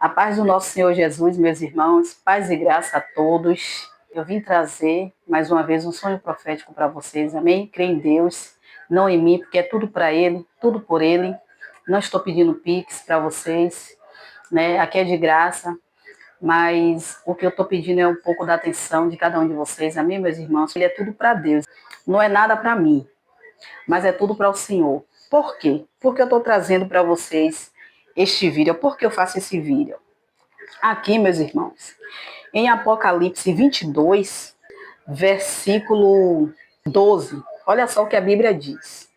A paz do nosso Senhor Jesus, meus irmãos, paz e graça a todos. Eu vim trazer mais uma vez um sonho profético para vocês, amém? Creio em Deus, não em mim, porque é tudo para Ele, tudo por Ele. Não estou pedindo pix para vocês, né? Aqui é de graça, mas o que eu estou pedindo é um pouco da atenção de cada um de vocês, amém, meus irmãos? Ele é tudo para Deus, não é nada para mim, mas é tudo para o Senhor. Por quê? Porque eu estou trazendo para vocês este vídeo. Por que eu faço esse vídeo? Aqui, meus irmãos, em Apocalipse 22, versículo 12, olha só o que a Bíblia diz.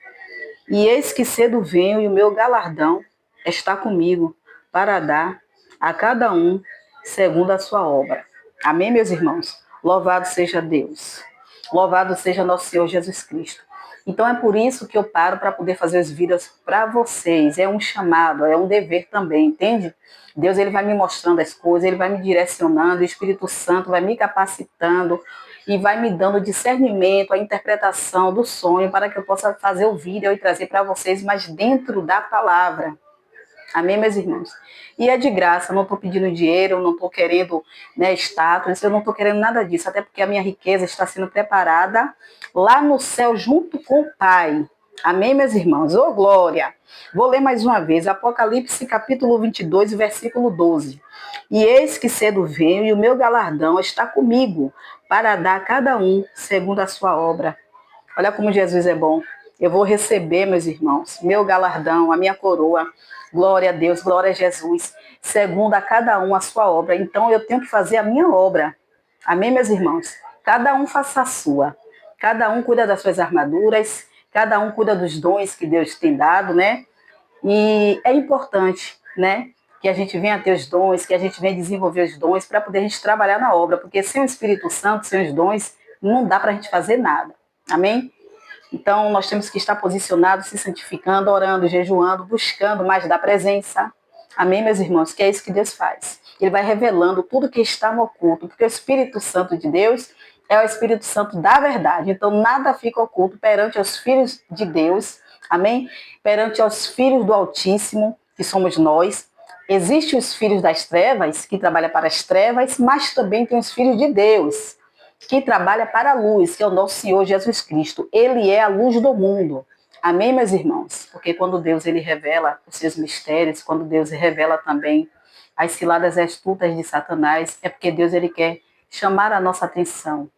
E eis que cedo venho e o meu galardão está comigo para dar a cada um segundo a sua obra. Amém, meus irmãos? Louvado seja Deus. Louvado seja nosso Senhor Jesus Cristo. Então é por isso que eu paro para poder fazer os vídeos para vocês. É um chamado, é um dever também, entende? Deus ele vai me mostrando as coisas, ele vai me direcionando, o Espírito Santo vai me capacitando e vai me dando discernimento, a interpretação do sonho para que eu possa fazer o vídeo e trazer para vocês, mas dentro da palavra. Amém, meus irmãos? E é de graça, não estou pedindo dinheiro, não estou querendo, né, status, eu não estou querendo nada disso, até porque a minha riqueza está sendo preparada lá no céu junto com o Pai. Amém, meus irmãos? Ô, glória! Vou ler mais uma vez, Apocalipse capítulo 22, versículo 12. E eis que cedo venho e o meu galardão está comigo, para dar a cada um segundo a sua obra. Olha como Jesus é bom. Eu vou receber, meus irmãos, meu galardão, a minha coroa. Glória a Deus, glória a Jesus. Segundo a cada um a sua obra. Então eu tenho que fazer a minha obra. Amém, meus irmãos? Cada um faça a sua. Cada um cuida das suas armaduras. Cada um cuida dos dons que Deus tem dado, né? E é importante, né? Que a gente venha ter os dons, que a gente venha desenvolver os dons para poder a gente trabalhar na obra. Porque sem o Espírito Santo, sem os dons, não dá para a gente fazer nada. Amém? Então, nós temos que estar posicionados, se santificando, orando, jejuando, buscando mais da presença. Amém, meus irmãos? Que é isso que Deus faz. Ele vai revelando tudo que está no oculto, porque o Espírito Santo de Deus é o Espírito Santo da verdade. Então, nada fica oculto perante os filhos de Deus. Amém? Perante os filhos do Altíssimo, que somos nós. Existem os filhos das trevas, que trabalham para as trevas, mas também tem os filhos de Deus, que trabalha para a luz, que é o nosso Senhor Jesus Cristo. Ele é a luz do mundo. Amém, meus irmãos? Porque quando Deus ele revela os seus mistérios, quando Deus revela também as ciladas astutas de Satanás, é porque Deus ele quer chamar a nossa atenção.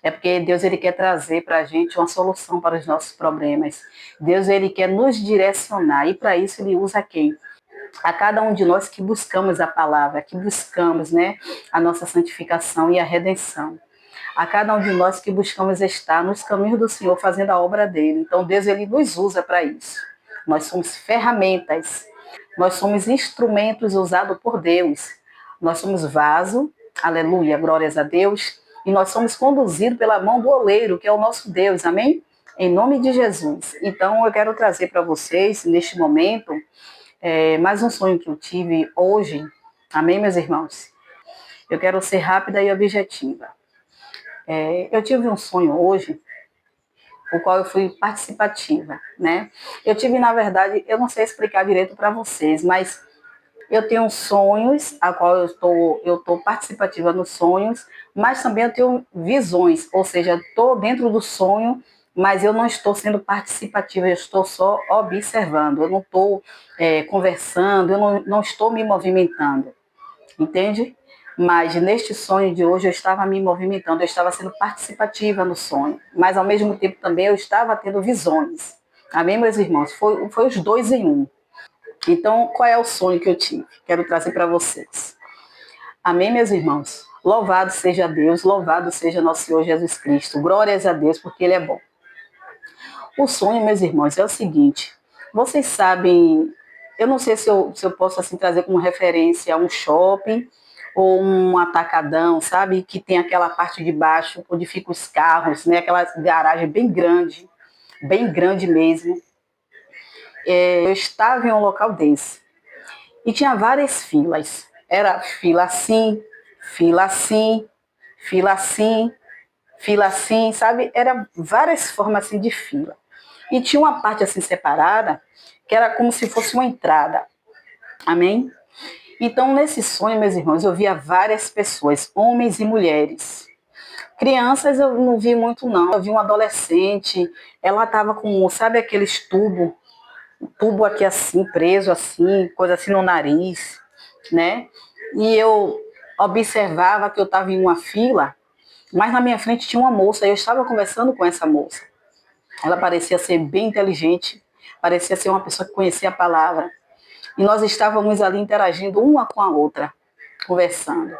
É porque Deus ele quer trazer para a gente uma solução para os nossos problemas. Deus ele quer nos direcionar e para isso ele usa quem? A cada um de nós que buscamos a palavra, que buscamos, né, a nossa santificação e a redenção. A cada um de nós que buscamos estar nos caminhos do Senhor, fazendo a obra dele. Então, Deus ele nos usa para isso. Nós somos ferramentas, nós somos instrumentos usados por Deus. Nós somos vaso, aleluia, glórias a Deus, e nós somos conduzidos pela mão do oleiro, que é o nosso Deus, amém? Em nome de Jesus. Então, eu quero trazer para vocês, neste momento, mais um sonho que eu tive hoje, amém, meus irmãos? Eu quero ser rápida e objetiva. Eu tive um sonho hoje, o qual eu fui participativa, né? Eu tive, na verdade, eu não sei explicar direito para vocês, mas eu tenho sonhos, a qual eu tô participativa nos sonhos, mas também eu tenho visões, ou seja, estou dentro do sonho, mas eu não estou sendo participativa, eu estou só observando, eu não estou conversando, eu não estou me movimentando, entende? Mas neste sonho de hoje eu estava me movimentando, eu estava sendo participativa no sonho, mas ao mesmo tempo também eu estava tendo visões. Amém, meus irmãos? Foi os dois em um. Então, qual é o sonho que eu tive? Quero trazer para vocês. Amém, meus irmãos? Louvado seja Deus, louvado seja nosso Senhor Jesus Cristo. Glórias a Deus, porque Ele é bom. O sonho, meus irmãos, é o seguinte. Vocês sabem, eu não sei se eu posso assim trazer como referência um shopping ou um atacadão, sabe? Que tem aquela parte de baixo onde ficam os carros, né? Aquela garagem bem grande mesmo. Eu estava em um local desse e tinha várias filas. Era fila assim, fila assim, fila assim, fila assim, sabe? Era várias formas assim de fila. E tinha uma parte assim separada que era como se fosse uma entrada. Amém? Então, nesse sonho, meus irmãos, eu via várias pessoas, homens e mulheres. Crianças eu não vi muito, não. Eu vi uma adolescente, ela estava com, sabe aqueles tubo aqui assim, preso assim, coisa assim no nariz, né? E eu observava que eu estava em uma fila, mas na minha frente tinha uma moça, e eu estava conversando com essa moça. Ela parecia ser bem inteligente, parecia ser uma pessoa que conhecia a palavra. E nós estávamos ali interagindo uma com a outra, conversando.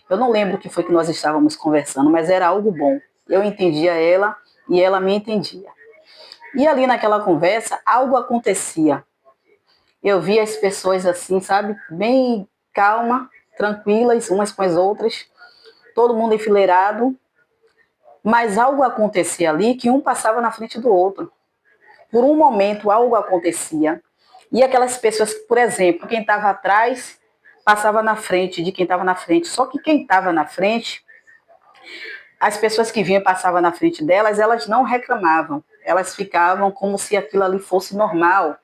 Eu não lembro o que foi que nós estávamos conversando, mas era algo bom. Eu entendia ela e ela me entendia. E ali naquela conversa, algo acontecia. Eu via as pessoas assim, sabe, bem calma, tranquilas, umas com as outras, todo mundo enfileirado, mas algo acontecia ali que um passava na frente do outro. Por um momento, algo acontecia. E aquelas pessoas, por exemplo, quem estava atrás passava na frente de quem estava na frente. Só que quem estava na frente, as pessoas que vinham e passavam na frente delas, elas não reclamavam. Elas ficavam como se aquilo ali fosse normal.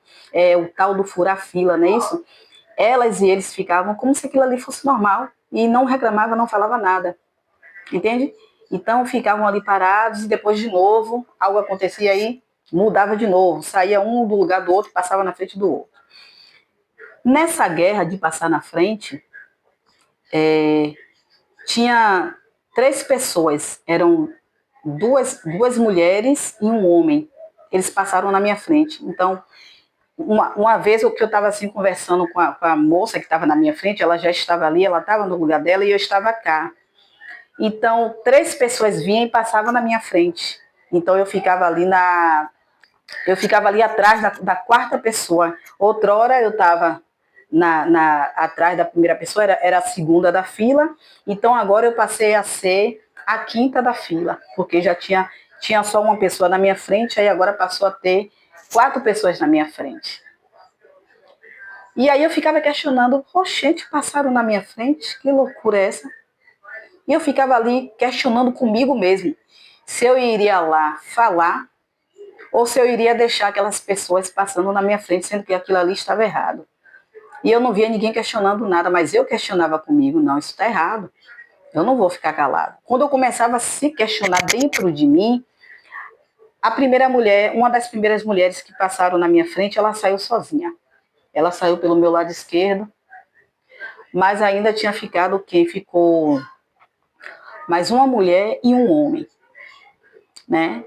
O tal do furar-fila, não é isso? Elas e eles ficavam como se aquilo ali fosse normal. E não reclamava, não falava nada. Entende? Então ficavam ali parados e depois de novo, algo acontecia aí, mudava de novo. Saía um do lugar do outro e passava na frente do outro. Nessa guerra de passar na frente, tinha 3 pessoas, eram duas mulheres e um homem. Eles passaram na minha frente. Então, uma vez que eu estava assim conversando com a moça que estava na minha frente, ela já estava ali, ela estava no lugar dela e eu estava cá. Então, 3 pessoas vinham e passavam na minha frente. Então, eu ficava ali atrás da quarta pessoa. Outrora eu estava atrás da primeira pessoa, era a segunda da fila. Então agora eu passei a ser a quinta da fila, porque já tinha só uma pessoa na minha frente, aí agora passou a ter 4 pessoas na minha frente. E aí eu ficava questionando, oxente, passaram na minha frente, que loucura é essa? E eu ficava ali questionando comigo mesmo, se eu iria lá falar ou se eu iria deixar aquelas pessoas passando na minha frente, sendo que aquilo ali estava errado. E eu não via ninguém questionando nada, mas eu questionava comigo, não, isso está errado, eu não vou ficar calado. Quando eu começava a se questionar dentro de mim, a primeira mulher, uma das primeiras mulheres que passaram na minha frente, ela saiu sozinha. Ela saiu pelo meu lado esquerdo, mas ainda tinha ficado quem ficou mais uma mulher e um homem, né?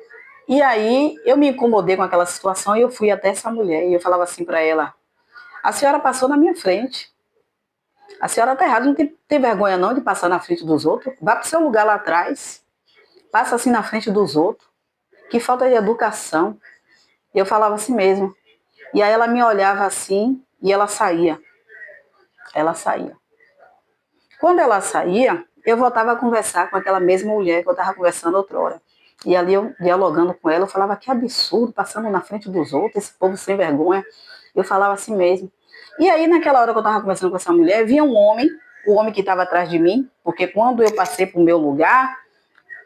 E aí eu me incomodei com aquela situação e eu fui até essa mulher e eu falava assim para ela: a senhora passou na minha frente. A senhora está errada, não tem vergonha não de passar na frente dos outros. Vá para o seu lugar lá atrás, passa assim na frente dos outros. Que falta de educação. Eu falava assim mesmo. E aí ela me olhava assim e ela saía. Ela saía. Quando ela saía, eu voltava a conversar com aquela mesma mulher que eu estava conversando outrora. E ali eu dialogando com ela, eu falava que absurdo, passando na frente dos outros, esse povo sem vergonha. Eu falava assim mesmo. E aí, naquela hora que eu estava conversando com essa mulher, vinha um homem, o homem que estava atrás de mim, porque quando eu passei para o meu lugar,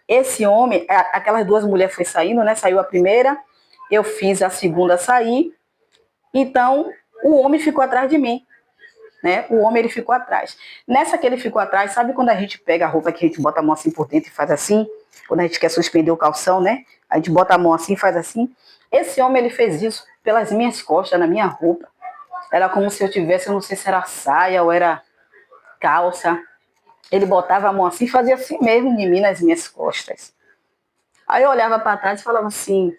esse homem, aquelas 2 mulheres foi saindo, né? Saiu a primeira, eu fiz a segunda sair, então o homem ficou atrás de mim. Né? O homem ele ficou atrás. Nessa que ele ficou atrás, sabe quando a gente pega a roupa que a gente bota a mão assim por dentro e faz assim? Quando a gente quer suspender o calção, né? A gente bota a mão assim e faz assim. Esse homem ele fez isso pelas minhas costas, na minha roupa. Era como se eu tivesse, eu não sei se era saia ou era calça. Ele botava a mão assim e fazia assim mesmo em mim, nas minhas costas. Aí eu olhava para trás e falava assim: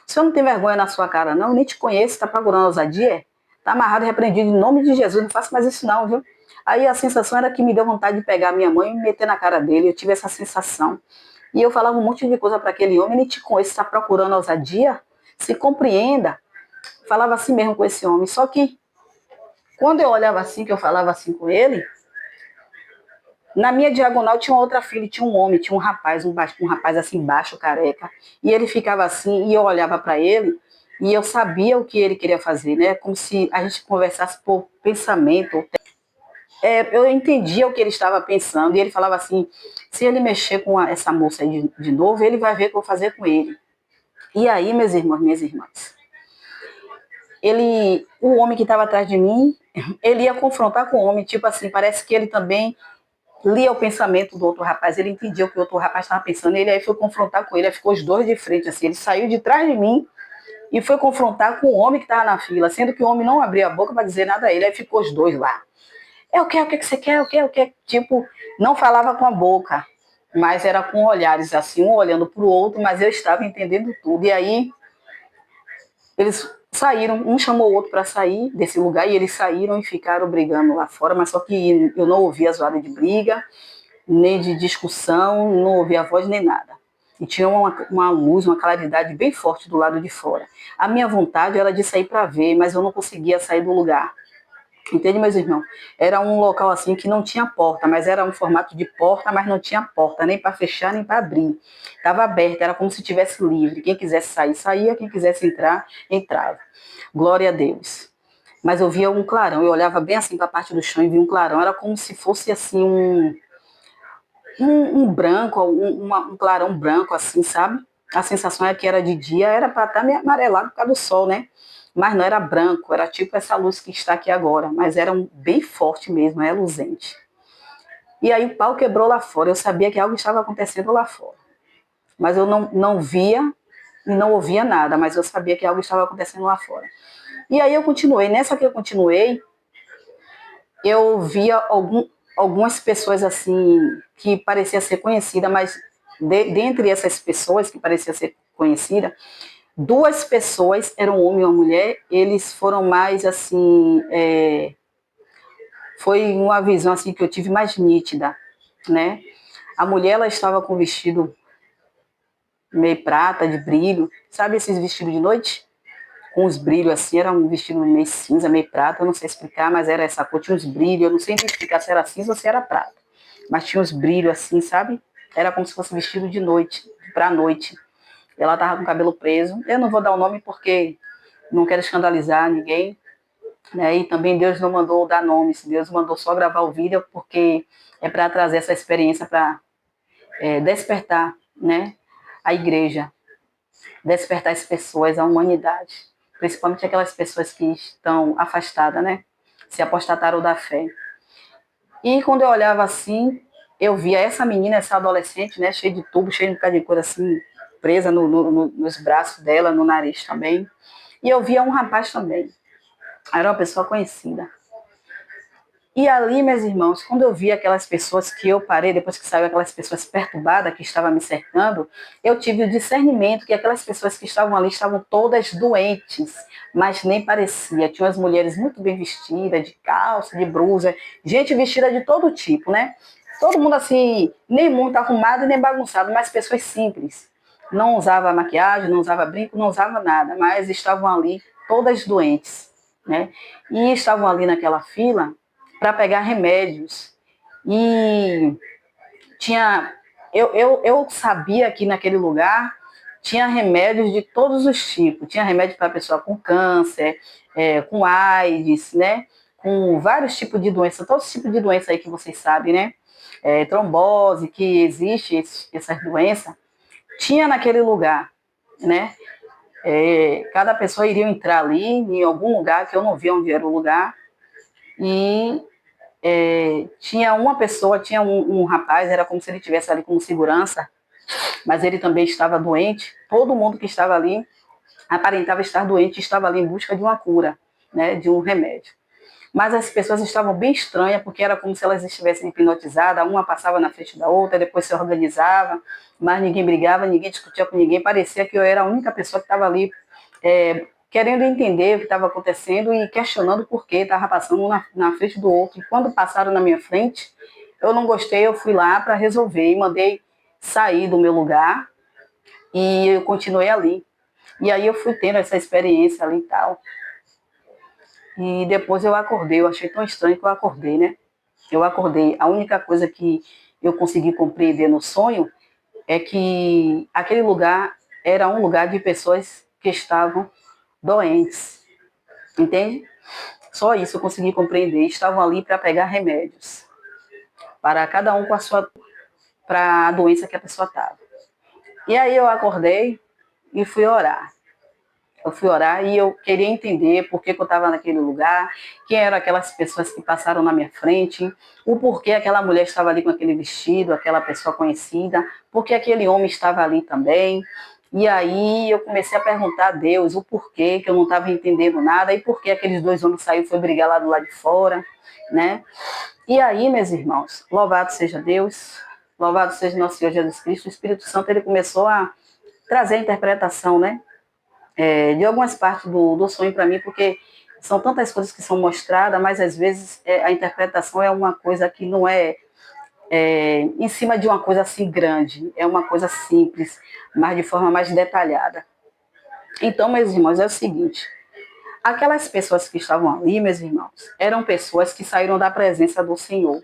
o senhor não tem vergonha na sua cara, não? Eu nem te conheço, está procurando ousadia? Está amarrado e repreendido em nome de Jesus, não faça mais isso não, viu? Aí a sensação era que me deu vontade de pegar a minha mãe e me meter na cara dele, eu tive essa sensação. E eu falava um monte de coisa para aquele homem: nem te conheço, está procurando ousadia? Se compreenda. Falava assim mesmo com esse homem, só que quando eu olhava assim, que eu falava assim com ele, na minha diagonal tinha outra filha, tinha um homem, tinha um rapaz assim baixo, careca, e ele ficava assim, e eu olhava para ele, e eu sabia o que ele queria fazer, né? Como se a gente conversasse por pensamento. Eu entendia o que ele estava pensando, e ele falava assim: se ele mexer com essa moça aí de novo, ele vai ver o que eu vou fazer com ele. E aí, meus irmãos, minhas irmãs, o homem que estava atrás de mim, ele ia confrontar com o homem, tipo assim, parece que ele também lia o pensamento do outro rapaz, ele entendia o que o outro rapaz estava pensando, ele aí foi confrontar com ele, aí ficou os dois de frente, assim, ele saiu de trás de mim e foi confrontar com o homem que estava na fila, sendo que o homem não abria a boca para dizer nada a ele, aí ficou os dois lá. O que você quer, o que, tipo, não falava com a boca, mas era com olhares assim, um olhando para o outro, mas eu estava entendendo tudo, e aí eles saíram, um chamou o outro para sair desse lugar, e eles saíram e ficaram brigando lá fora, mas só que eu não ouvi a zoada de briga, nem de discussão, não ouvia a voz nem nada. E tinha uma luz, uma claridade bem forte do lado de fora. A minha vontade era de sair para ver, mas eu não conseguia sair do lugar. Entende, meus irmãos? Era um local assim que não tinha porta, mas era um formato de porta, mas não tinha porta, nem para fechar, nem para abrir. Estava aberto, era como se estivesse livre. Quem quisesse sair, saía, quem quisesse entrar, entrava. Glória a Deus. Mas eu via um clarão, eu olhava bem assim para a parte do chão e via um clarão, era como se fosse assim um branco, um clarão branco, assim, sabe? A sensação é que era de dia, era para estar meio amarelado por causa do sol, né? Mas não era branco, era tipo essa luz que está aqui agora, mas era bem forte mesmo, é luzente. E aí o pau quebrou lá fora, eu sabia que algo estava acontecendo lá fora. Mas eu não via e não ouvia nada, mas eu sabia que algo estava acontecendo lá fora. E aí eu continuei, nessa que eu continuei, eu via algumas pessoas assim que parecia ser conhecida, mas dentre essas pessoas que parecia ser conhecida, duas pessoas, eram um homem e uma mulher, eles foram mais assim, foi uma visão assim que eu tive mais nítida, né? A mulher, ela estava com um vestido meio prata, de brilho, sabe esses vestidos de noite? Com os brilhos assim, era um vestido meio cinza, meio prata, eu não sei explicar, mas era essa cor, tinha uns brilhos, eu não sei explicar se era cinza ou se era prata, mas tinha uns brilhos assim, sabe? Era como se fosse vestido de noite, pra noite. Ela tava com o cabelo preso, eu não vou dar o nome porque não quero escandalizar ninguém, né? E também Deus não mandou dar nomes, Deus mandou só gravar o vídeo porque é para trazer essa experiência para despertar, né? A igreja, despertar as pessoas, a humanidade, principalmente aquelas pessoas que estão afastadas, né? Se apostataram da fé. E quando eu olhava assim, eu via essa menina, essa adolescente, né? Cheia de tubo, cheia de um bocado de coisa assim, presa nos braços dela, no nariz também. E eu via um rapaz também. Era uma pessoa conhecida. E ali, meus irmãos, quando eu vi aquelas pessoas que eu parei, depois que saiu aquelas pessoas perturbadas que estavam me cercando, eu tive o discernimento que aquelas pessoas que estavam ali estavam todas doentes, mas nem parecia. Tinha as mulheres muito bem vestidas, de calça, de blusa, gente vestida de todo tipo, né? Todo mundo assim, nem muito arrumado nem bagunçado, mas pessoas simples. Não usava maquiagem, não usava brinco, não usava nada, mas estavam ali todas doentes, né? E estavam ali naquela fila para pegar remédios. E tinha. Eu sabia que naquele lugar tinha remédios de todos os tipos. Tinha remédio para pessoa com câncer, com AIDS, né? Com vários tipos de doenças, todos os tipos de doenças aí que vocês sabem, né? Trombose, que existe essas doenças, tinha naquele lugar, né? Cada pessoa iria entrar ali em algum lugar que eu não via onde era o lugar e tinha uma pessoa, tinha um rapaz, era como se ele estivesse ali como segurança, mas ele também estava doente. Todo mundo que estava ali aparentava estar doente, estava ali em busca de uma cura, né, de um remédio. Mas as pessoas estavam bem estranhas, porque era como se elas estivessem hipnotizadas, uma passava na frente da outra, depois se organizava, mas ninguém brigava, ninguém discutia com ninguém, parecia que eu era a única pessoa que estava ali querendo entender o que estava acontecendo e questionando por que estava passando um na frente do outro. E quando passaram na minha frente, eu não gostei, eu fui lá para resolver e mandei sair do meu lugar e eu continuei ali. E aí eu fui tendo essa experiência ali e tal. E depois eu acordei, eu achei tão estranho que eu acordei, né? Eu acordei. A única coisa que eu consegui compreender no sonho é que aquele lugar era um lugar de pessoas que estavam doentes, entende? Só isso eu consegui compreender. Estavam ali para pegar remédios, para cada um com a sua, para a doença que a pessoa estava. E aí eu acordei e fui orar. Eu fui orar e eu queria entender por que eu estava naquele lugar, quem eram aquelas pessoas que passaram na minha frente, o porquê aquela mulher estava ali com aquele vestido, aquela pessoa conhecida, porque aquele homem estava ali também. E aí eu comecei a perguntar a Deus o porquê, que eu não estava entendendo nada, e por que aqueles dois homens saíram e foram brigar lá do lado de fora, né? E aí, meus irmãos, louvado seja Deus, louvado seja nosso Senhor Jesus Cristo, o Espírito Santo ele começou a trazer a interpretação, né? De algumas partes do sonho para mim, porque são tantas coisas que são mostradas, mas às vezes a interpretação é uma coisa que não é em cima de uma coisa assim grande, é uma coisa simples, mas de forma mais detalhada. Então, meus irmãos, é o seguinte: aquelas pessoas que estavam ali, meus irmãos, eram pessoas que saíram da presença do Senhor.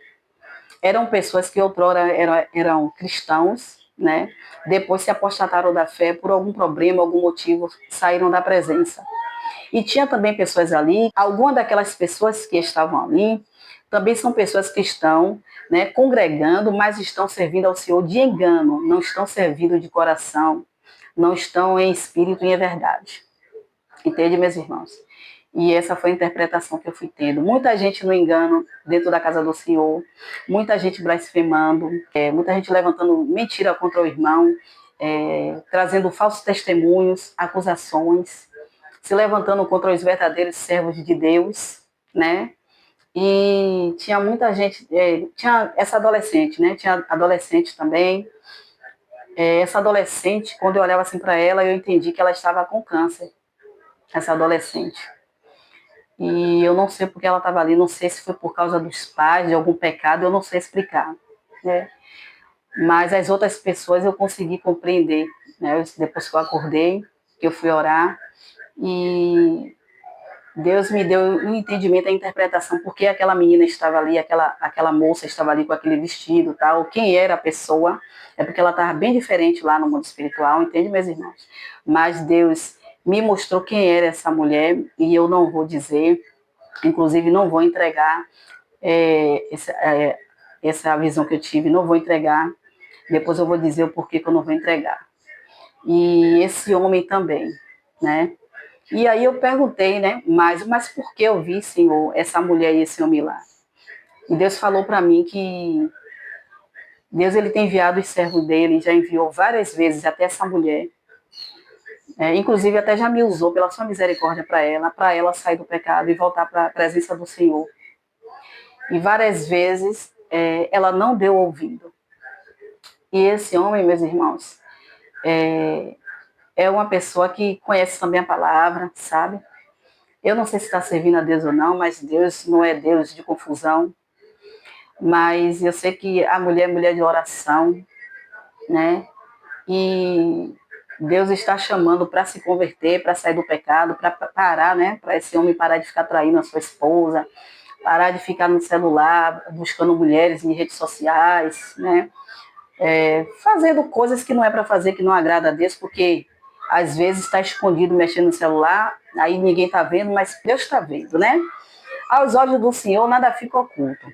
Eram pessoas que outrora eram cristãos, né? Depois se apostataram da fé por algum problema, algum motivo, saíram da presença. E tinha também pessoas ali, algumas daquelas pessoas que estavam ali, também são pessoas que estão, né, congregando, mas estão servindo ao Senhor de engano, não estão servindo de coração, não estão em espírito e em verdade. Entende, meus irmãos? E essa foi a interpretação que eu fui tendo. Muita gente no engano dentro da casa do Senhor, muita gente blasfemando, muita gente levantando mentira contra o irmão, trazendo falsos testemunhos, acusações, se levantando contra os verdadeiros servos de Deus, né? E tinha muita gente, tinha essa adolescente, né? Tinha adolescente também. Essa adolescente, quando eu olhava assim para ela, eu entendi que ela estava com câncer, essa adolescente. E eu não sei porque ela estava ali, não sei se foi por causa dos pais, de algum pecado, eu não sei explicar, né? Mas as outras pessoas eu consegui compreender, né? Depois que eu acordei, que eu fui orar, e Deus me deu um entendimento, a interpretação, porque aquela menina estava ali, aquela moça estava ali com aquele vestido, tal, quem era a pessoa, é porque ela estava bem diferente lá no mundo espiritual, entende, meus irmãos? Mas Deus me mostrou quem era essa mulher, e eu não vou dizer, inclusive não vou entregar essa visão que eu tive, não vou entregar, depois eu vou dizer o porquê que eu não vou entregar. E esse homem também, né? E aí eu perguntei, né, mas por que eu vi, Senhor, essa mulher e esse homem lá? E Deus falou para mim que Deus ele tem enviado os servos dele, já enviou várias vezes até essa mulher. Inclusive até já me usou pela sua misericórdia para ela sair do pecado e voltar para a presença do Senhor. E várias vezes ela não deu ouvido. E esse homem, meus irmãos, é uma pessoa que conhece também a palavra, sabe? Eu não sei se está servindo a Deus ou não, mas Deus não é Deus de confusão. Mas eu sei que a mulher é mulher de oração, né? E Deus está chamando para se converter, para sair do pecado, para parar, né? Para esse homem parar de ficar traindo a sua esposa, parar de ficar no celular buscando mulheres em redes sociais, né? Fazendo coisas que não é para fazer, que não agrada a Deus, porque às vezes está escondido mexendo no celular, aí ninguém está vendo, mas Deus está vendo, né? Aos olhos do Senhor nada fica oculto.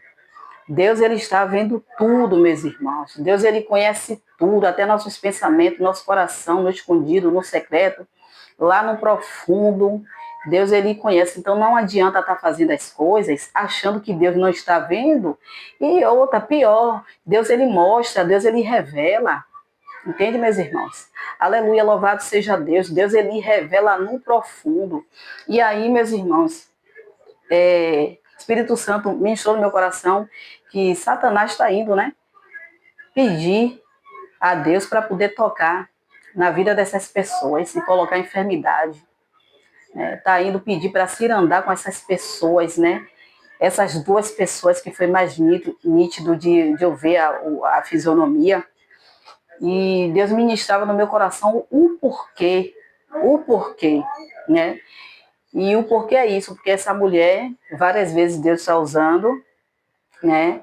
Deus ele está vendo tudo, meus irmãos. Deus ele conhece tudo, até nossos pensamentos, nosso coração, no escondido, no secreto, lá no profundo. Deus ele conhece. Então não adianta estar fazendo as coisas achando que Deus não está vendo. E outra, pior, Deus ele mostra, Deus ele revela. Entende, meus irmãos? Aleluia, louvado seja Deus. Deus ele revela no profundo. E aí, meus irmãos, Espírito Santo ministrou no meu coração que Satanás está indo, né? Pedir a Deus para poder tocar na vida dessas pessoas e colocar enfermidade. Está indo pedir para se andar com essas pessoas, né? Essas duas pessoas que foi mais nítido de eu ver a fisionomia. E Deus ministrava no meu coração o porquê, né? E o porquê é isso, porque essa mulher, várias vezes Deus está usando, né?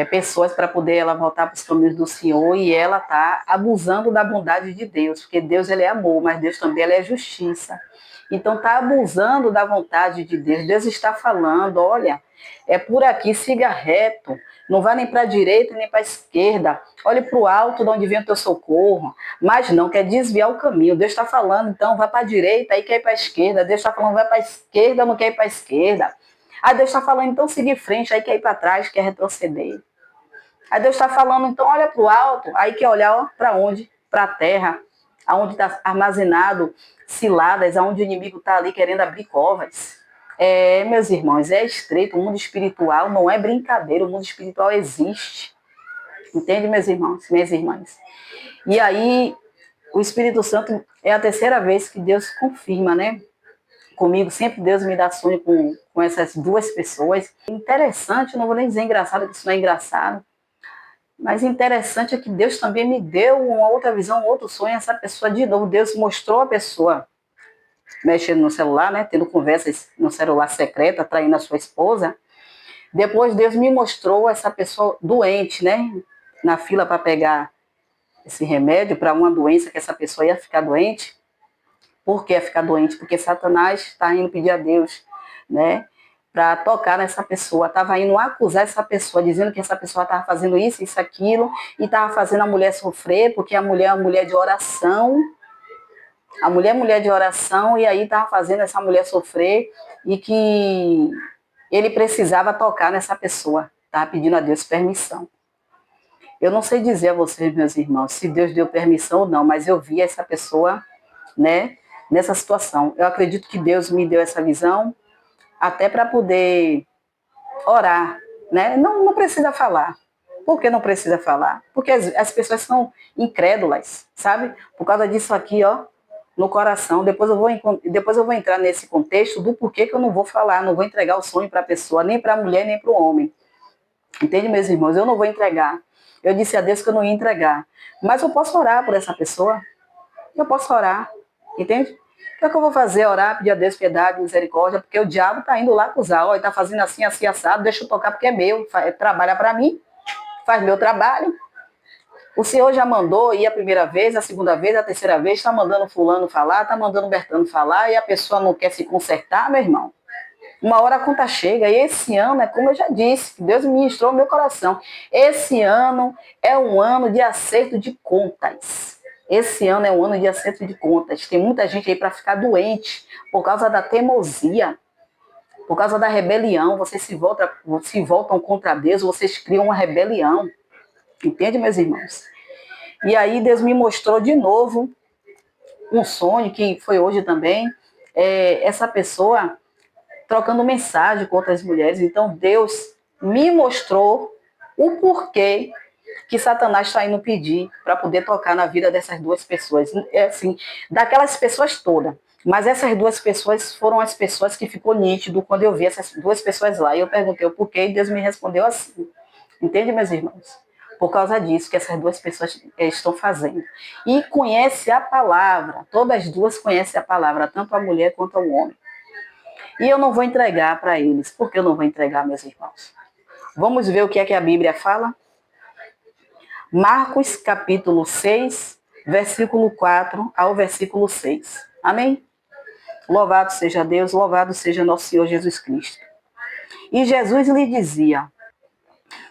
pessoas para poder ela voltar para os caminhos do Senhor, e ela está abusando da bondade de Deus, porque Deus ele é amor, mas Deus também ele é justiça. Então está abusando da vontade de Deus. Deus está falando, olha, é por aqui, siga reto, não vá nem para a direita nem para a esquerda, olhe para o alto de onde vem o teu socorro, mas não quer desviar o caminho. Deus está falando, então vai para a direita, aí quer ir para a esquerda. Deus está falando, vai para a esquerda, não quer ir para a esquerda. Aí Deus está falando, então seguir em frente, aí quer ir para trás, quer retroceder. Aí Deus está falando, então olha para o alto, aí quer olhar para onde? Para a terra, aonde está armazenado ciladas, aonde o inimigo está ali querendo abrir covas. Meus irmãos, é estreito, o mundo espiritual não é brincadeira, o mundo espiritual existe. Entende, meus irmãos, minhas irmãs? E aí, o Espírito Santo é a terceira vez que Deus confirma, né? Comigo, sempre Deus me dá sonho com essas duas pessoas. Interessante, não vou nem dizer engraçado, porque isso não é engraçado, mas interessante é que Deus também me deu uma outra visão, um outro sonho, essa pessoa de novo. Deus mostrou a pessoa mexendo no celular, né, tendo conversas no celular secreta, traindo a sua esposa. Depois Deus me mostrou essa pessoa doente, né, na fila para pegar esse remédio para uma doença que essa pessoa ia ficar doente. Por que ia ficar doente? Porque Satanás está indo pedir a Deus, né, para tocar nessa pessoa, estava indo acusar essa pessoa, dizendo que essa pessoa estava fazendo isso, isso, aquilo, e estava fazendo a mulher sofrer, porque a mulher é uma mulher de oração, a mulher é mulher de oração, e aí estava fazendo essa mulher sofrer, e que ele precisava tocar nessa pessoa, estava pedindo a Deus permissão. Eu não sei dizer a vocês, meus irmãos, se Deus deu permissão ou não, mas eu vi essa pessoa, né, nessa situação. Eu acredito que Deus me deu essa visão, até para poder orar, né? Não precisa falar. Por que não precisa falar? Porque as pessoas são incrédulas, sabe? Por causa disso aqui, ó, no coração. Depois eu vou entrar nesse contexto do porquê que eu não vou falar, não vou entregar o sonho para a pessoa, nem para a mulher, nem para o homem. Entende, meus irmãos? Eu não vou entregar. Eu disse a Deus que eu não ia entregar. Mas eu posso orar por essa pessoa. Eu posso orar. Entende? O que é que eu vou fazer? Orar, pedir a Deus piedade, misericórdia, porque o diabo está indo lá acusar. Olha, está fazendo assim, assim, assado, deixa eu tocar porque é meu, trabalha para mim, faz meu trabalho. O Senhor já mandou ir a primeira vez, a segunda vez, a terceira vez, está mandando fulano falar, está mandando Bertano falar, e a pessoa não quer se consertar, meu irmão. Uma hora a conta chega, e esse ano, é como eu já disse, que Deus ministrou no meu coração, esse ano é um ano de acerto de contas. Esse ano é um ano de acerto de contas. Tem muita gente aí para ficar doente por causa da teimosia, por causa da rebelião. Vocês se voltam contra Deus, vocês criam uma rebelião. Entende, meus irmãos? E aí Deus me mostrou de novo um sonho, que foi hoje também, essa pessoa trocando mensagem com outras mulheres. Então Deus me mostrou o porquê que Satanás está indo pedir para poder tocar na vida dessas duas pessoas. É assim, daquelas pessoas todas. Mas essas duas pessoas foram as pessoas que ficou nítido quando eu vi essas duas pessoas lá. E eu perguntei o porquê e Deus me respondeu assim. Entende, meus irmãos? Por causa disso que essas duas pessoas estão fazendo. E conhece a palavra. Todas as duas conhecem a palavra, tanto a mulher quanto o homem. E eu não vou entregar para eles. Por que eu não vou entregar, meus irmãos? Vamos ver o que é que a Bíblia fala? Marcos capítulo 6, versículo 4 ao versículo 6. Amém? Louvado seja Deus, louvado seja nosso Senhor Jesus Cristo. E Jesus lhe dizia: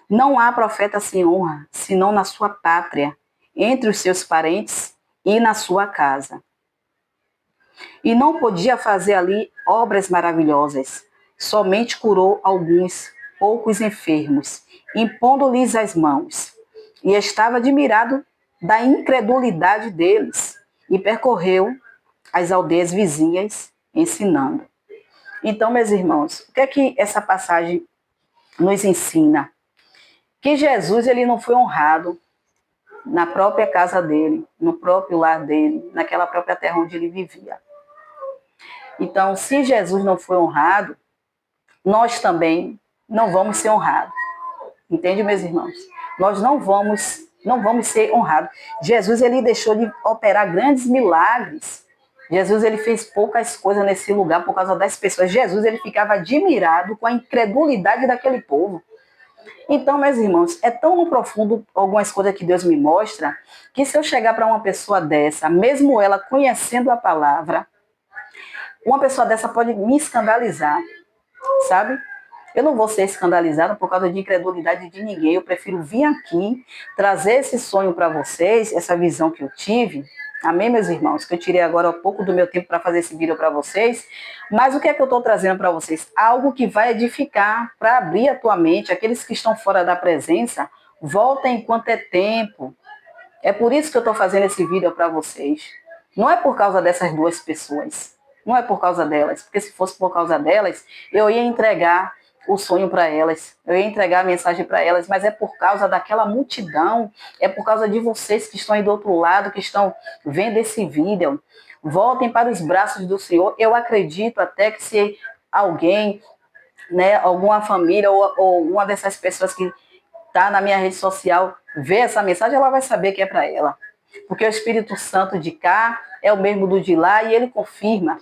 não há profeta sem honra, senão na sua pátria, entre os seus parentes e na sua casa. E não podia fazer ali obras maravilhosas, somente curou alguns poucos enfermos, impondo-lhes as mãos. E estava admirado da incredulidade deles, e percorreu as aldeias vizinhas, ensinando. Então, meus irmãos, o que é que essa passagem nos ensina? Que Jesus ele não foi honrado na própria casa dele, no próprio lar dele, naquela própria terra onde ele vivia. Então, se Jesus não foi honrado, nós também não vamos ser honrados. Entende, meus irmãos? Nós não vamos ser honrados. Jesus ele deixou de operar grandes milagres. Jesus ele fez poucas coisas nesse lugar por causa das pessoas. Jesus ele ficava admirado com a incredulidade daquele povo. Então, meus irmãos, é tão no profundo algumas coisas que Deus me mostra, que se eu chegar para uma pessoa dessa, mesmo ela conhecendo a palavra, uma pessoa dessa pode me escandalizar, sabe? Eu não vou ser escandalizada por causa de incredulidade de ninguém. Eu prefiro vir aqui, trazer esse sonho para vocês, essa visão que eu tive. Amém, meus irmãos? Que eu tirei agora um pouco do meu tempo para fazer esse vídeo para vocês. Mas o que é que eu estou trazendo para vocês? Algo que vai edificar, para abrir a tua mente. Aqueles que estão fora da presença, voltem enquanto é tempo. É por isso que eu estou fazendo esse vídeo para vocês. Não é por causa dessas duas pessoas. Não é por causa delas. Porque se fosse por causa delas, eu ia entregar o sonho para elas. Eu ia entregar a mensagem para elas. Mas é por causa daquela multidão. É por causa de vocês que estão aí do outro lado, que estão vendo esse vídeo. Voltem para os braços do Senhor. Eu acredito até que se alguém, né, alguma família ou uma dessas pessoas que tá na minha rede social, vê essa mensagem, ela vai saber que é para ela. Porque o Espírito Santo de cá é o mesmo do de lá e ele confirma.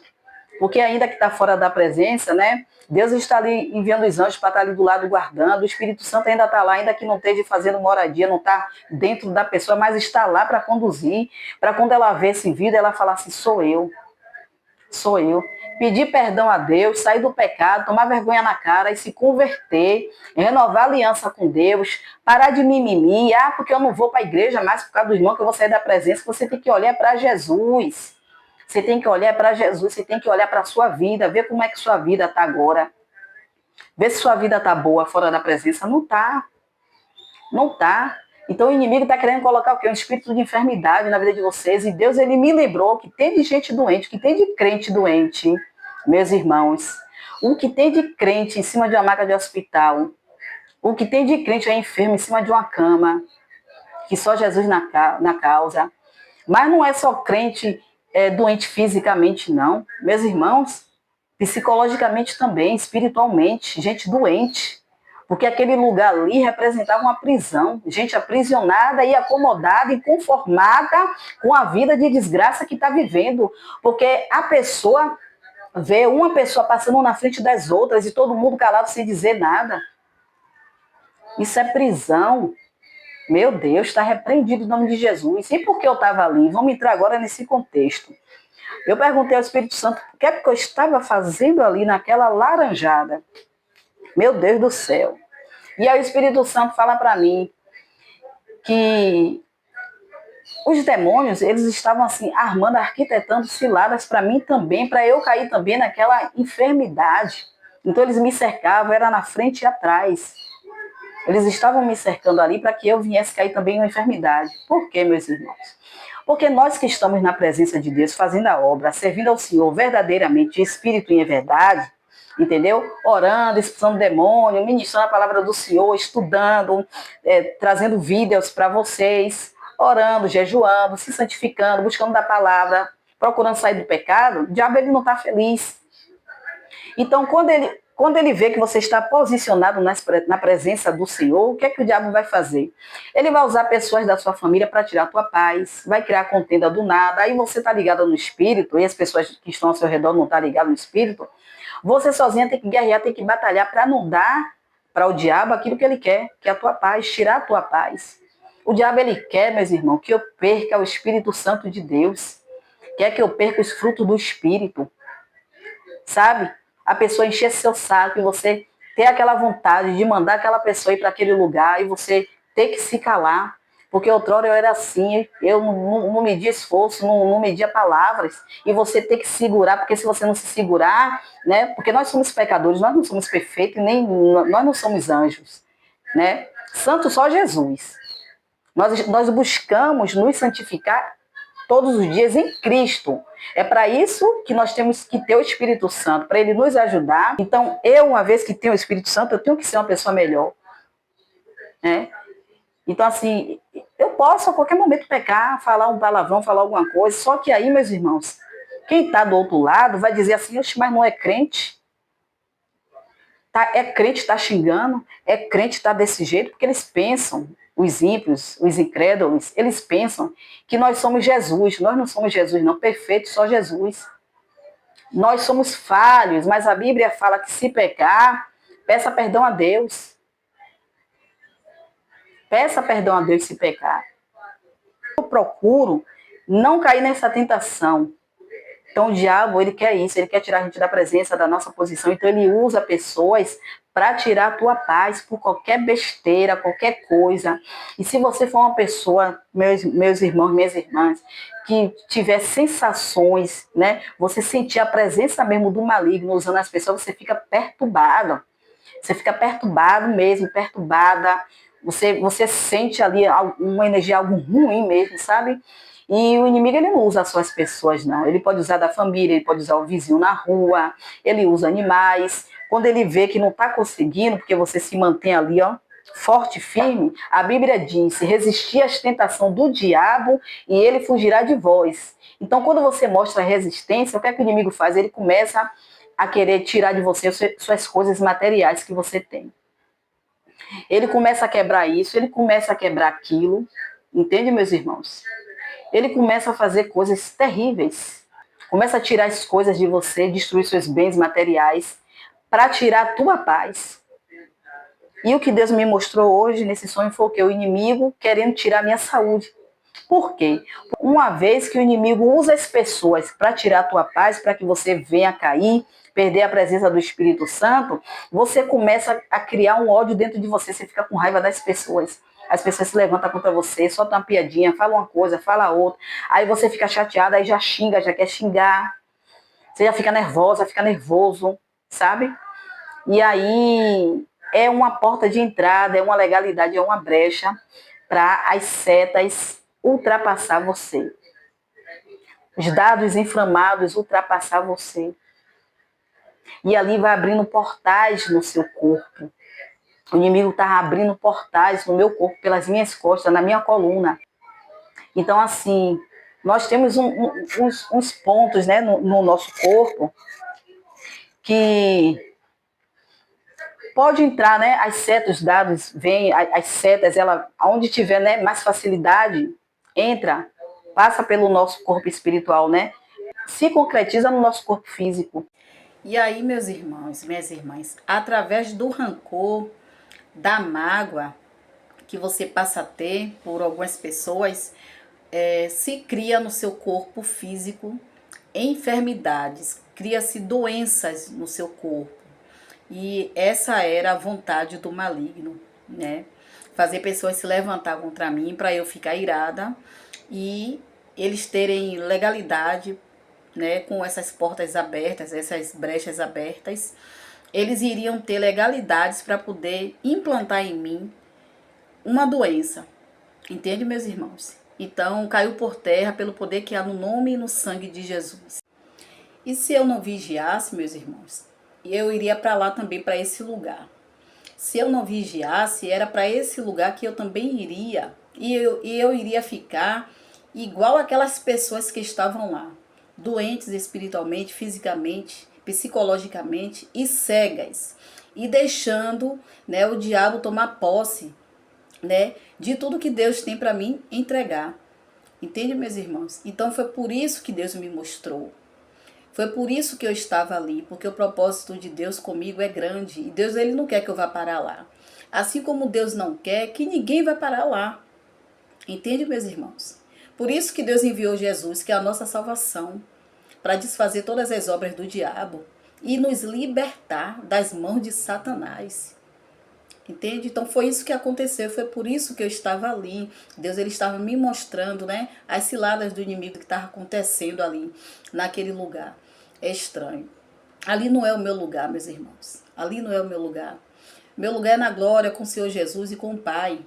Porque ainda que está fora da presença, né? Deus está ali enviando os anjos para estar ali do lado guardando. O Espírito Santo ainda está lá, ainda que não esteja fazendo moradia, não está dentro da pessoa, mas está lá para conduzir. Para quando ela ver esse vídeo, ela falar assim, sou eu. Sou eu. Pedir perdão a Deus, sair do pecado, tomar vergonha na cara e se converter, renovar a aliança com Deus, parar de mimimi, porque eu não vou para a igreja mais por causa do irmão, que eu vou sair da presença. Você tem que olhar para Jesus. Você tem que olhar para Jesus, você tem que olhar para a sua vida, ver como é que sua vida está agora. Ver se sua vida está boa fora da presença. Não está. Não está. Então o inimigo está querendo colocar o quê? Um espírito de enfermidade na vida de vocês. E Deus, ele me lembrou que tem de gente doente, que tem de crente doente, meus irmãos. O que tem de crente em cima de uma maca de hospital. O que tem de crente é enfermo em cima de uma cama. Que só Jesus na causa. Mas não é só crente doente fisicamente, não. Meus irmãos, psicologicamente também, espiritualmente, gente doente. Porque aquele lugar ali representava uma prisão, gente aprisionada e acomodada e conformada com a vida de desgraça que está vivendo. Porque a pessoa vê uma pessoa passando na frente das outras e todo mundo calado sem dizer nada. Isso é prisão. Meu Deus, está repreendido em nome de Jesus. E por que eu estava ali? Vamos entrar agora nesse contexto. Eu perguntei ao Espírito Santo o que é que eu estava fazendo ali naquela laranjada. Meu Deus do céu. E aí o Espírito Santo fala para mim que os demônios, eles estavam assim, armando, arquitetando ciladas para mim também, para eu cair também naquela enfermidade. Então eles me cercavam, era na frente e atrás. Eles estavam me cercando ali para que eu viesse cair também em uma enfermidade. Por quê, meus irmãos? Porque nós que estamos na presença de Deus, fazendo a obra, servindo ao Senhor verdadeiramente, de espírito e em verdade, entendeu? Orando, expulsando demônio, ministrando a palavra do Senhor, estudando, trazendo vídeos para vocês, orando, jejuando, se santificando, buscando da palavra, procurando sair do pecado, o diabo ele não está feliz. Então, quando ele vê que você está posicionado na presença do Senhor, o que é que o diabo vai fazer? Ele vai usar pessoas da sua família para tirar a tua paz, vai criar contenda do nada, aí você está ligado no espírito, e as pessoas que estão ao seu redor não estão ligadas no espírito, você sozinha tem que guerrear, tem que batalhar para não dar para o diabo aquilo que ele quer, que é a tua paz, tirar a tua paz. O diabo, ele quer, meus irmãos, que eu perca o Espírito Santo de Deus, quer que eu perca os frutos do Espírito, sabe? A pessoa encher seu saco e você ter aquela vontade de mandar aquela pessoa ir para aquele lugar e você ter que se calar. Porque outrora eu era assim, eu não media esforço, não media palavras. E você ter que segurar, porque se você não se segurar, né? Porque nós somos pecadores, nós não somos perfeitos, nem nós não somos anjos, né? Santo só Jesus. Nós buscamos nos santificar todos os dias em Cristo. É para isso que nós temos que ter o Espírito Santo, para ele nos ajudar. Então, uma vez que tenho o Espírito Santo, eu tenho que ser uma pessoa melhor. Né? Então, assim, eu posso a qualquer momento pecar, falar um palavrão, falar alguma coisa, só que aí, meus irmãos, quem está do outro lado vai dizer assim, oxe, mas não é crente? É crente, está xingando, é crente, está desse jeito, porque eles pensam, os ímpios, os incrédulos, eles pensam que nós somos Jesus. Nós não somos Jesus, não, perfeito, só Jesus. Nós somos falhos, mas a Bíblia fala que se pecar, peça perdão a Deus. Peça perdão a Deus se pecar. Eu procuro não cair nessa tentação. Então o diabo, ele quer isso, ele quer tirar a gente da presença, da nossa posição. Então ele usa pessoas para tirar a tua paz por qualquer besteira, qualquer coisa. E se você for uma pessoa, meus irmãos, minhas irmãs, que tiver sensações, né? Você sentir a presença mesmo do maligno usando as pessoas, você fica perturbado. Você fica perturbado mesmo, perturbada. Você sente ali uma energia, algo ruim mesmo, sabe? E o inimigo, ele não usa só as pessoas, não. Ele pode usar da família, ele pode usar o vizinho na rua, ele usa animais. Quando ele vê que não está conseguindo, porque você se mantém ali, ó, forte, firme, a Bíblia diz: resistir às tentações do diabo e ele fugirá de vós. Então, quando você mostra resistência, o que é que o inimigo faz? Ele começa a querer tirar de você suas coisas materiais que você tem. Ele começa a quebrar isso, ele começa a quebrar aquilo, entende, meus irmãos? Ele começa a fazer coisas terríveis, começa a tirar as coisas de você, destruir seus bens materiais, para tirar a tua paz. E o que Deus me mostrou hoje nesse sonho foi o que? O inimigo querendo tirar a minha saúde. Por quê? Uma vez que o inimigo usa as pessoas para tirar a tua paz, para que você venha cair, perder a presença do Espírito Santo, você começa a criar um ódio dentro de você, você fica com raiva das pessoas. As pessoas se levantam contra você, soltam uma piadinha, falam uma coisa, fala outra. Aí você fica chateado, aí já xinga, já quer xingar. Você já fica nervosa, fica nervoso, sabe? E aí é uma porta de entrada, é uma legalidade, é uma brecha para as setas ultrapassar você. Os dados inflamados ultrapassar você. E ali vai abrindo portais no seu corpo. O inimigo está abrindo portais no meu corpo, pelas minhas costas, na minha coluna. Então, assim, nós temos uns pontos, né, no nosso corpo que pode entrar, né, as setas, os dados vêm, as setas, ela, onde tiver, né, mais facilidade, entra, passa pelo nosso corpo espiritual, né, se concretiza no nosso corpo físico. E aí, meus irmãos, minhas irmãs, através do rancor, da mágoa que você passa a ter por algumas pessoas, se cria no seu corpo físico enfermidades, cria-se doenças no seu corpo. E essa era a vontade do maligno, né? Fazer pessoas se levantar contra mim para eu ficar irada e eles terem legalidade, né, com essas portas abertas, essas brechas abertas. Eles iriam ter legalidades para poder implantar em mim uma doença. Entende, meus irmãos? Então, caiu por terra pelo poder que há no nome e no sangue de Jesus. E se eu não vigiasse, meus irmãos, eu iria para lá também, para esse lugar. Se eu não vigiasse, era para esse lugar que eu também iria. E eu iria ficar igual aquelas pessoas que estavam lá. Doentes espiritualmente, fisicamente, psicologicamente e cegas. E deixando, né, o diabo tomar posse, né, de tudo que Deus tem para mim entregar. Entende, meus irmãos? Então foi por isso que Deus me mostrou. Foi por isso que eu estava ali, porque o propósito de Deus comigo é grande. E Deus, ele não quer que eu vá parar lá. Assim como Deus não quer que ninguém vá parar lá. Entende, meus irmãos? Por isso que Deus enviou Jesus, que é a nossa salvação, para desfazer todas as obras do diabo e nos libertar das mãos de Satanás. Entende? Então foi isso que aconteceu, foi por isso que eu estava ali. Deus, ele estava me mostrando, né, as ciladas do inimigo que estava acontecendo ali, naquele lugar. É estranho. Ali não é o meu lugar, meus irmãos. Ali não é o meu lugar. Meu lugar é na glória com o Senhor Jesus e com o Pai.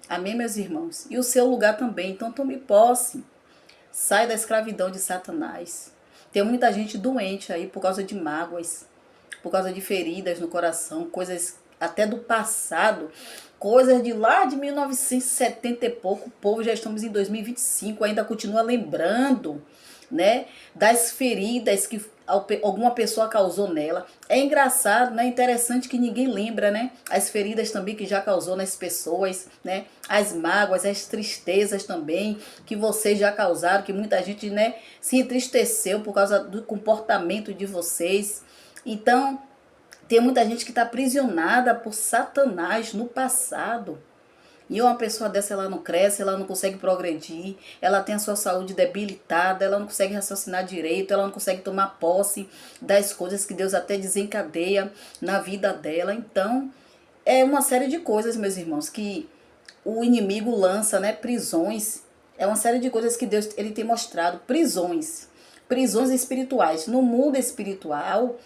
Amém, meus irmãos? E o seu lugar também. Então tome posse. Sai da escravidão de Satanás. Tem muita gente doente aí por causa de mágoas, por causa de feridas no coração, coisas até do passado, coisas de lá de 1970 e pouco. O povo, já estamos em 2025, ainda continua lembrando, né, das feridas que alguma pessoa causou nela. É engraçado, né? Interessante que ninguém lembra, né? As feridas também que já causou nas pessoas, né? As mágoas, as tristezas também que vocês já causaram, que muita gente, né, se entristeceu por causa do comportamento de vocês. Então, tem muita gente que está aprisionada por Satanás no passado. E uma pessoa dessa, ela não cresce, ela não consegue progredir, ela tem a sua saúde debilitada, ela não consegue raciocinar direito, ela não consegue tomar posse das coisas que Deus até desencadeia na vida dela. Então, é uma série de coisas, meus irmãos, que o inimigo lança, né? Prisões. É uma série de coisas que Deus ele tem mostrado. Prisões. Prisões espirituais. No mundo espiritual,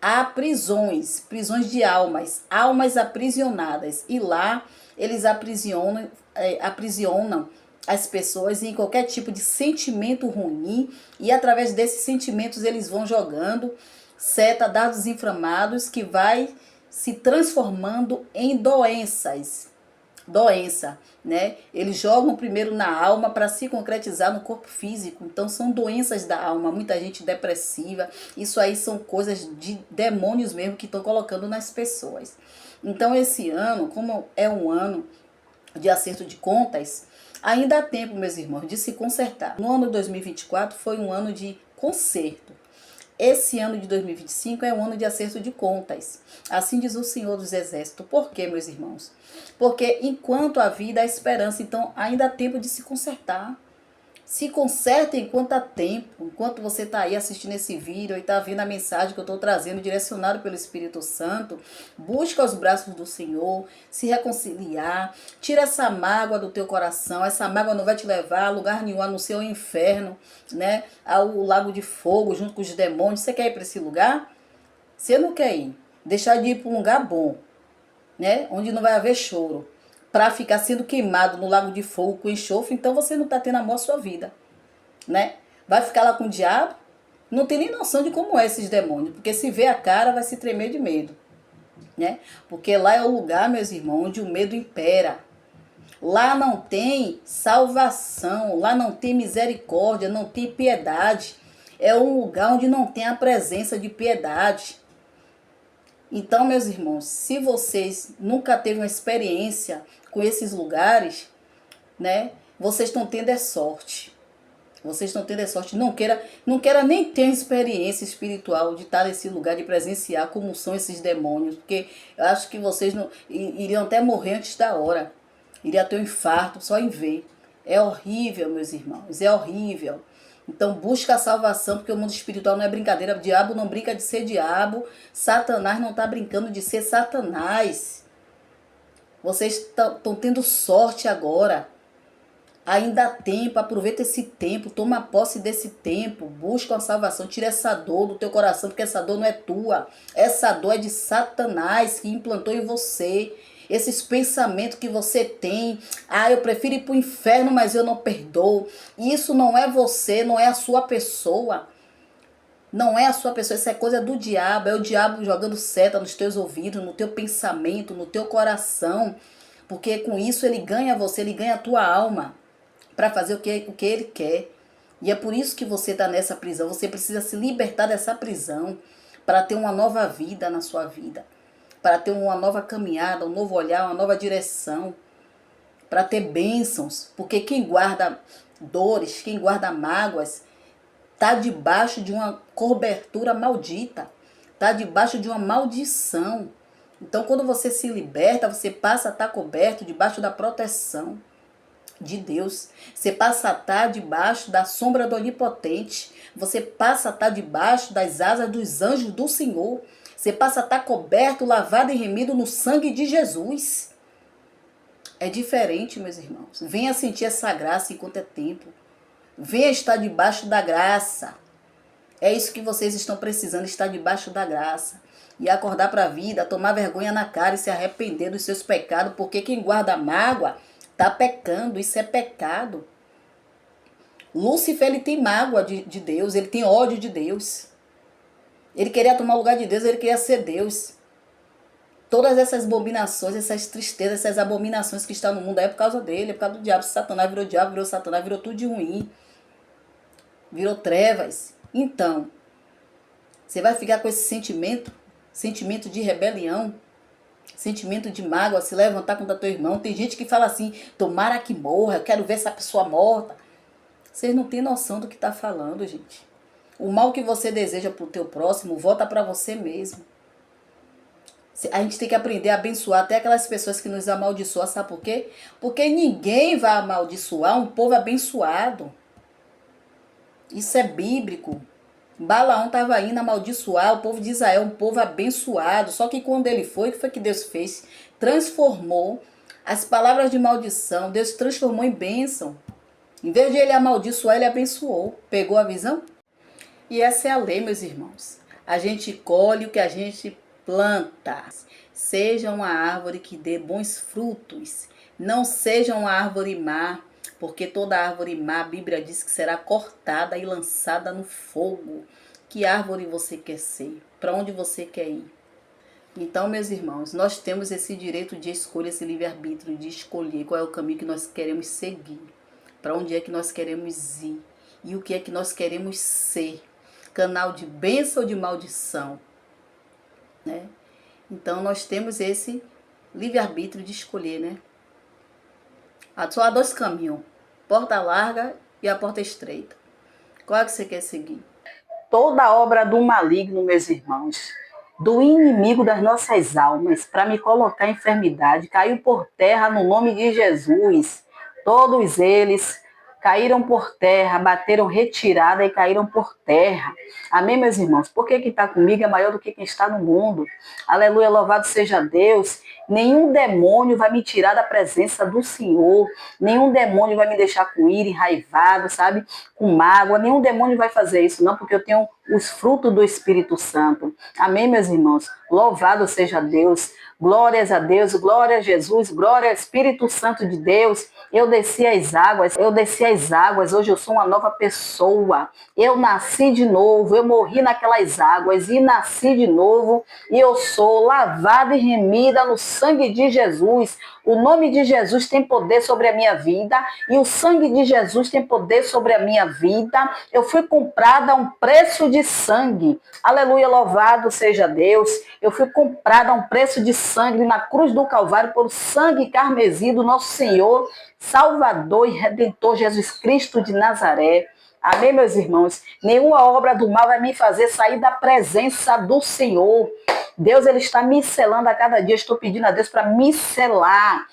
há prisões, prisões de almas, almas aprisionadas. E lá eles aprisionam as pessoas em qualquer tipo de sentimento ruim. E através desses sentimentos eles vão jogando dardos inflamados que vai se transformando em doença, né? Eles jogam primeiro na alma para se concretizar no corpo físico. Então são doenças da alma, muita gente depressiva. Isso aí são coisas de demônios mesmo que estão colocando nas pessoas. Então esse ano, como é um ano de acerto de contas, ainda há tempo, meus irmãos, de se consertar. No ano de 2024 foi um ano de conserto. Esse ano de 2025 é um ano de acerto de contas. Assim diz o Senhor dos Exércitos. Por quê, meus irmãos? Porque enquanto há vida, há esperança. Então ainda há tempo de se consertar. Se conserta enquanto há tempo. Enquanto você está aí assistindo esse vídeo e está vendo a mensagem que eu estou trazendo, direcionado pelo Espírito Santo, busca os braços do Senhor, se reconciliar, tira essa mágoa do teu coração. Essa mágoa não vai te levar a lugar nenhum, a não ser ao inferno, né? Ao lago de fogo, junto com os demônios. Você quer ir para esse lugar? Você não quer ir. Deixar de ir para um lugar bom, né? Onde não vai haver choro, para ficar sendo queimado no lago de fogo com enxofre, então você não está tendo amor à sua vida, né? Vai ficar lá com o diabo, não tem nem noção de como é esses demônios, porque se vê a cara vai se tremer de medo, né? Porque lá é o lugar, meus irmãos, onde o medo impera. Lá não tem salvação, lá não tem misericórdia, não tem piedade. É um lugar onde não tem a presença de piedade. Então, meus irmãos, se vocês nunca teve uma experiência com esses lugares, né? Vocês estão tendo é sorte. Vocês estão tendo é sorte. Não queira nem ter experiência espiritual de estar nesse lugar, de presenciar como são esses demônios, porque eu acho que vocês não iriam até morrer antes da hora. Iria ter um infarto só em ver. É horrível, meus irmãos, é horrível. Então busca a salvação, porque o mundo espiritual não é brincadeira. O diabo não brinca de ser diabo. Satanás não está brincando de ser Satanás. Vocês estão tendo sorte agora. Ainda há tempo, aproveita esse tempo, toma posse desse tempo, busca a salvação, tira essa dor do teu coração, porque essa dor não é tua. Essa dor é de Satanás que implantou em você. Esses pensamentos que você tem, eu prefiro ir para o inferno, mas eu não perdoo. Isso não é você, não é a sua pessoa. Não é a sua pessoa, isso é coisa do diabo. É o diabo jogando seta nos teus ouvidos, no teu pensamento, no teu coração. Porque com isso ele ganha você, ele ganha a tua alma para fazer o que ele quer. E é por isso que você está nessa prisão. Você precisa se libertar dessa prisão para ter uma nova vida na sua vida. Para ter uma nova caminhada, um novo olhar, uma nova direção, para ter bênçãos, porque quem guarda dores, quem guarda mágoas, está debaixo de uma cobertura maldita, está debaixo de uma maldição. Então, quando você se liberta, você passa a estar coberto debaixo da proteção de Deus. Você passa a estar debaixo da sombra do Onipotente. Você passa a estar debaixo das asas dos anjos do Senhor. Você passa a estar coberto, lavado e remido no sangue de Jesus. É diferente, meus irmãos. Venha sentir essa graça enquanto é tempo. Venha estar debaixo da graça. É isso que vocês estão precisando, estar debaixo da graça. E acordar para a vida, tomar vergonha na cara e se arrepender dos seus pecados. Porque quem guarda mágoa está pecando. Isso é pecado. Lúcifer, ele tem mágoa de Deus. Ele tem ódio de Deus. Ele queria tomar o lugar de Deus, ele queria ser Deus. Todas essas abominações, essas tristezas, essas abominações que estão no mundo é por causa dele, é por causa do diabo. Satanás virou diabo, virou Satanás, virou tudo de ruim. Virou trevas. Então, você vai ficar com esse sentimento de rebelião, sentimento de mágoa, se levantar contra teu irmão. Tem gente que fala assim, tomara que morra, eu quero ver essa pessoa morta. Vocês não têm noção do que está falando, gente. O mal que você deseja para o teu próximo, volta para você mesmo. A gente tem que aprender a abençoar até aquelas pessoas que nos amaldiçoam, sabe por quê? Porque ninguém vai amaldiçoar um povo abençoado. Isso é bíblico. Balaão estava indo amaldiçoar o povo de Israel, um povo abençoado. Só que quando ele foi, o que foi que Deus fez? Transformou as palavras de maldição, Deus transformou em bênção. Em vez de ele amaldiçoar, ele abençoou. Pegou a visão? E essa é a lei, meus irmãos. A gente colhe o que a gente planta. Seja uma árvore que dê bons frutos. Não seja uma árvore má, porque toda árvore má, a Bíblia diz que será cortada e lançada no fogo. Que árvore você quer ser? Para onde você quer ir? Então, meus irmãos, nós temos esse direito de escolha, esse livre-arbítrio de escolher qual é o caminho que nós queremos seguir, para onde é que nós queremos ir e o que é que nós queremos ser. Canal de bênção ou de maldição, né? Então, nós temos esse livre-arbítrio de escolher, né? Só há dois caminhos, porta larga e a porta estreita. Qual é que você quer seguir? Toda obra do maligno, meus irmãos, do inimigo das nossas almas, para me colocar em enfermidade, caiu por terra no nome de Jesus. Todos eles caíram por terra, bateram retirada e caíram por terra. Amém, meus irmãos? Porque quem está comigo é maior do que quem está no mundo. Aleluia, louvado seja Deus. Nenhum demônio vai me tirar da presença do Senhor. Nenhum demônio vai me deixar com ira, enraivado, sabe? Com mágoa. Nenhum demônio vai fazer isso, não, porque eu tenho os frutos do Espírito Santo. Amém, meus irmãos? Louvado seja Deus. Glórias a Deus, glória a Jesus, glória ao Espírito Santo de Deus. Eu desci as águas, hoje eu sou uma nova pessoa. Eu nasci de novo, eu morri naquelas águas e nasci de novo. E eu sou lavada e remida no sangue de Jesus. O nome de Jesus tem poder sobre a minha vida e o sangue de Jesus tem poder sobre a minha vida. Eu fui comprada a um preço de sangue. Aleluia, louvado seja Deus. Eu fui comprada a um preço de sangue na cruz do Calvário por sangue carmesim do nosso Senhor, Salvador e Redentor Jesus Cristo de Nazaré. Amém, meus irmãos? Nenhuma obra do mal vai me fazer sair da presença do Senhor. Deus, ele está me selando a cada dia. Estou pedindo a Deus para me selar,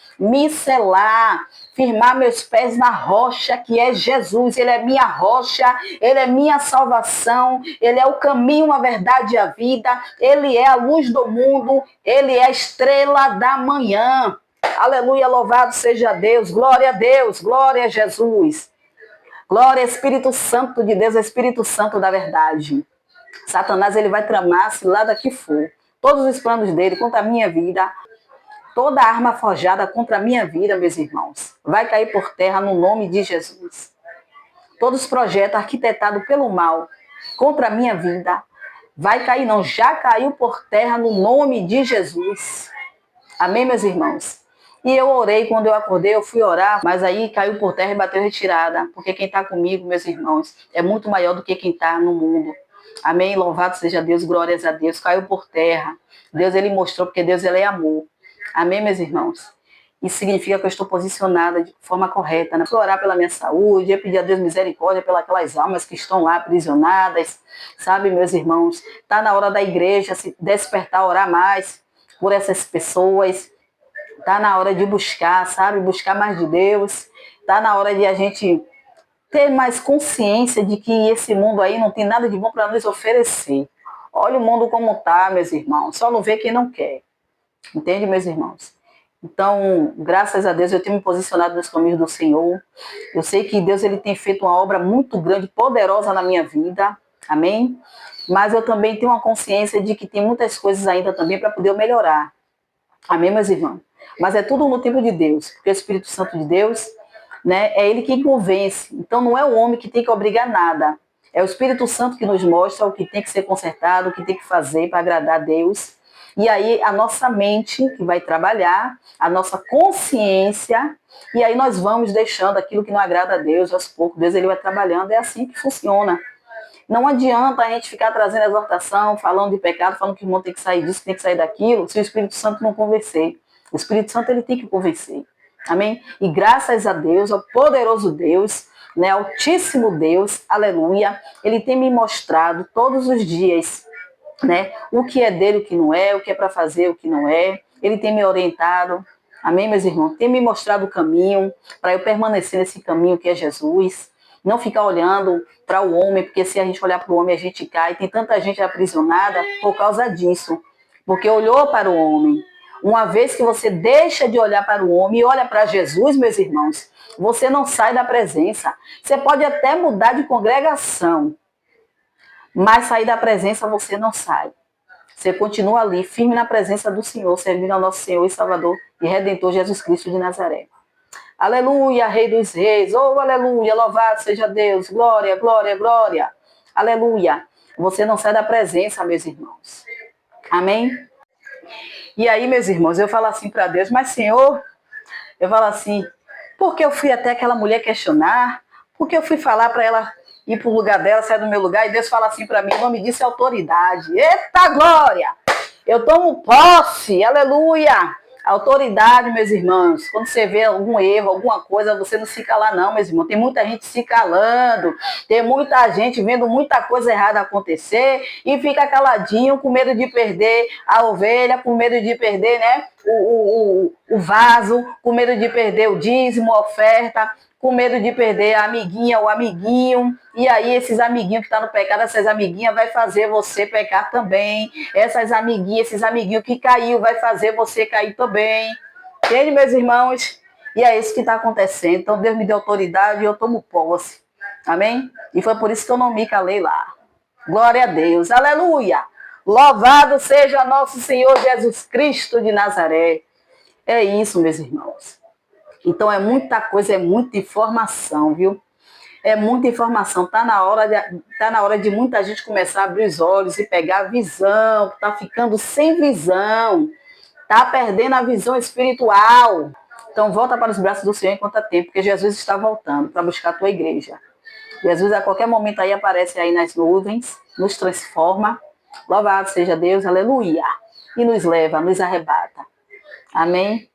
firmar meus pés na rocha que é Jesus. Ele é minha rocha, ele é minha salvação, ele é o caminho, a verdade e a vida, ele é a luz do mundo, ele é a estrela da manhã. Aleluia, louvado seja Deus, glória a Jesus. Glória ao Espírito Santo de Deus, Espírito Santo da verdade. Satanás, ele vai tramar se lá daqui for. Todos os planos dele contra a minha vida, toda arma forjada contra a minha vida, meus irmãos, vai cair por terra no nome de Jesus. Todos os projetos arquitetados pelo mal contra a minha vida, vai cair não, já caiu por terra no nome de Jesus. Amém, meus irmãos? E eu orei, quando eu acordei, eu fui orar, mas aí caiu por terra e bateu retirada, porque quem está comigo, meus irmãos, é muito maior do que quem está no mundo. Amém? Louvado seja Deus, glórias a Deus. Caiu por terra. Deus, ele mostrou, porque Deus, ele é amor. Amém, meus irmãos? Isso significa que eu estou posicionada de forma correta, né? Fui orar pela minha saúde, eu pedir a Deus misericórdia pelas almas que estão lá aprisionadas, sabe, meus irmãos? Está na hora da igreja se despertar, orar mais por essas pessoas. Está na hora de buscar, sabe? Buscar mais de Deus. Está na hora de a gente ter mais consciência de que esse mundo aí não tem nada de bom para nos oferecer. Olha o mundo como está, meus irmãos. Só não vê quem não quer. Entende, meus irmãos? Então, graças a Deus, eu tenho me posicionado nos caminhos do Senhor. Eu sei que Deus, ele tem feito uma obra muito grande, poderosa na minha vida. Amém? Mas eu também tenho uma consciência de que tem muitas coisas ainda também para poder melhorar. Amém, meus irmãos? Mas é tudo no tempo de Deus. Porque o Espírito Santo de Deus, né, é ele que convence. Então não é o homem que tem que obrigar nada. É o Espírito Santo que nos mostra o que tem que ser consertado, o que tem que fazer para agradar a Deus. E aí a nossa mente que vai trabalhar, a nossa consciência, e aí nós vamos deixando aquilo que não agrada a Deus, aos poucos. Deus, ele vai trabalhando, é assim que funciona. Não adianta a gente ficar trazendo exortação, falando de pecado, falando que o irmão tem que sair disso, tem que sair daquilo, se o Espírito Santo não convencer. O Espírito Santo, ele tem que convencer. Amém? E graças a Deus, ao poderoso Deus, né, Altíssimo Deus, aleluia, ele tem me mostrado todos os dias né? O que é dele, o que não é, o que é para fazer, o que não é. Ele tem me orientado, amém, meus irmãos? Tem me mostrado o caminho para eu permanecer nesse caminho que é Jesus. Não ficar olhando para o homem, porque se a gente olhar para o homem a gente cai. Tem tanta gente aprisionada por causa disso, porque olhou para o homem. Uma vez que você deixa de olhar para o homem e olha para Jesus, meus irmãos, você não sai da presença. Você pode até mudar de congregação, mas sair da presença você não sai. Você continua ali, firme na presença do Senhor, servindo ao nosso Senhor e Salvador e Redentor Jesus Cristo de Nazaré. Aleluia, Rei dos Reis. Oh, aleluia, louvado seja Deus. Glória, glória, glória. Aleluia. Você não sai da presença, meus irmãos. Amém? E aí, meus irmãos, eu falo assim para Deus, mas Senhor, eu falo assim, porque eu fui até aquela mulher questionar, porque eu fui falar para ela ir para o lugar dela, sair do meu lugar, e Deus fala assim para mim, o nome disso é autoridade. Eita glória! Eu tomo posse, aleluia! Autoridade, meus irmãos. Quando você vê algum erro, alguma coisa, você não se cala não, meus irmãos. Tem muita gente se calando, tem muita gente vendo muita coisa errada acontecer e fica caladinho com medo de perder a ovelha, com medo de perder, né, o vaso, com medo de perder o dízimo, a oferta, com medo de perder a amiguinha, o amiguinho, e aí esses amiguinhos que estão no pecado, essas amiguinhas vai fazer você pecar também, essas amiguinhas, esses amiguinhos que caiu, vai fazer você cair também, entende, meus irmãos? E é isso que está acontecendo, então Deus me deu autoridade e eu tomo posse, amém? E foi por isso que eu não me calei lá, glória a Deus, aleluia, louvado seja nosso Senhor Jesus Cristo de Nazaré, é isso, meus irmãos. Então é muita coisa, é muita informação, viu? É muita informação. Tá na hora de muita gente começar a abrir os olhos e pegar a visão, tá ficando sem visão, tá perdendo a visão espiritual. Então volta para os braços do Senhor enquanto há tempo, porque Jesus está voltando para buscar a tua igreja. Jesus a qualquer momento aí aparece aí nas nuvens, nos transforma. Louvado seja Deus, aleluia. E nos leva, nos arrebata. Amém?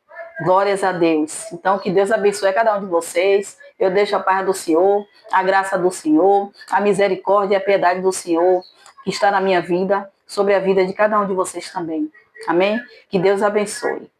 Glórias a Deus. Então, que Deus abençoe cada um de vocês. Eu deixo a paz do Senhor, a graça do Senhor, a misericórdia e a piedade do Senhor que está na minha vida, sobre a vida de cada um de vocês também. Amém? Que Deus abençoe.